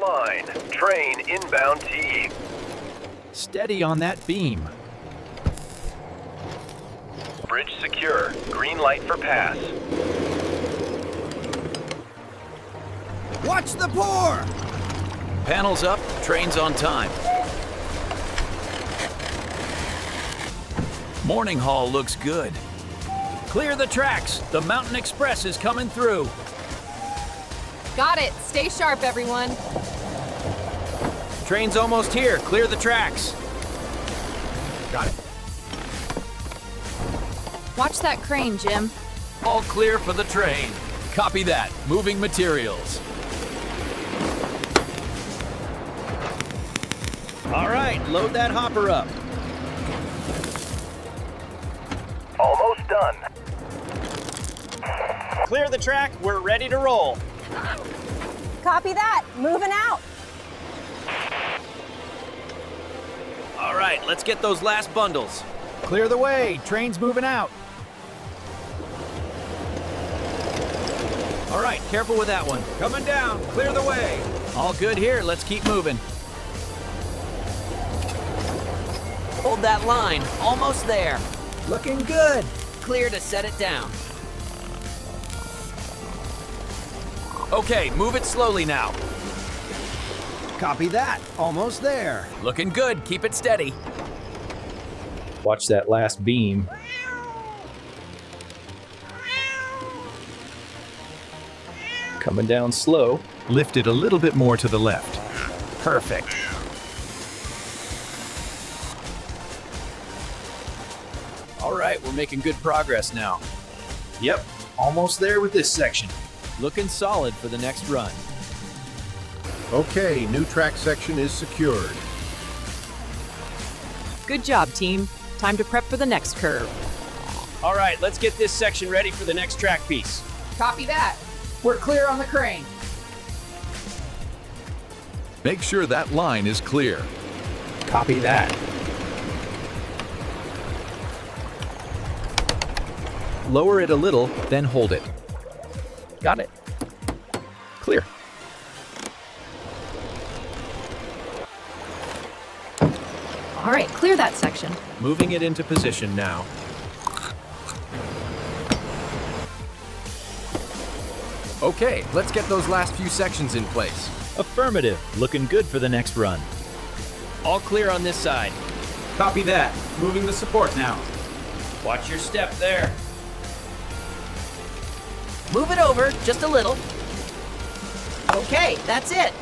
line. Train inbound T. Steady on that beam. Bridge secure. Green light for pass. Watch the pour! Panels up, train's on time. Morning haul looks good. Clear the tracks. The Mountain Express is coming through. Got it. Stay sharp, everyone. Train's almost here. Clear the tracks. Got it. Watch that crane, Jim. All clear for the train. Copy that. Moving materials. All right, load that hopper up. Almost done. Clear the track. We're ready to roll. Copy that. Moving out. All right, let's get those last bundles. Clear the way. Train's moving out. All right, careful with that one. Coming down. Clear the way. All good here. Let's keep moving. Hold that line. Almost there. Looking good. Clear to set it down. Okay, move it slowly now. Copy that. Almost there. Looking good. Keep it steady. Watch that last beam. Coming down slow. Lift it a little bit more to the left. Perfect. All right, we're making good progress now. Yep, almost there with this section. Looking solid for the next run. Okay, new track section is secured. Good job, team. Time to prep for the next curve. All right, let's get this section ready for the next track piece. Copy that. We're clear on the crane. Make sure that line is clear. Copy that. Lower it a little, then hold it. Got it. Clear. All right, clear that section. Moving it into position now. Okay, let's get those last few sections in place. Affirmative. Looking good for the next run. All clear on this side. Copy that. Moving the support now. Watch your step there. Move it over just a little. Okay, that's it.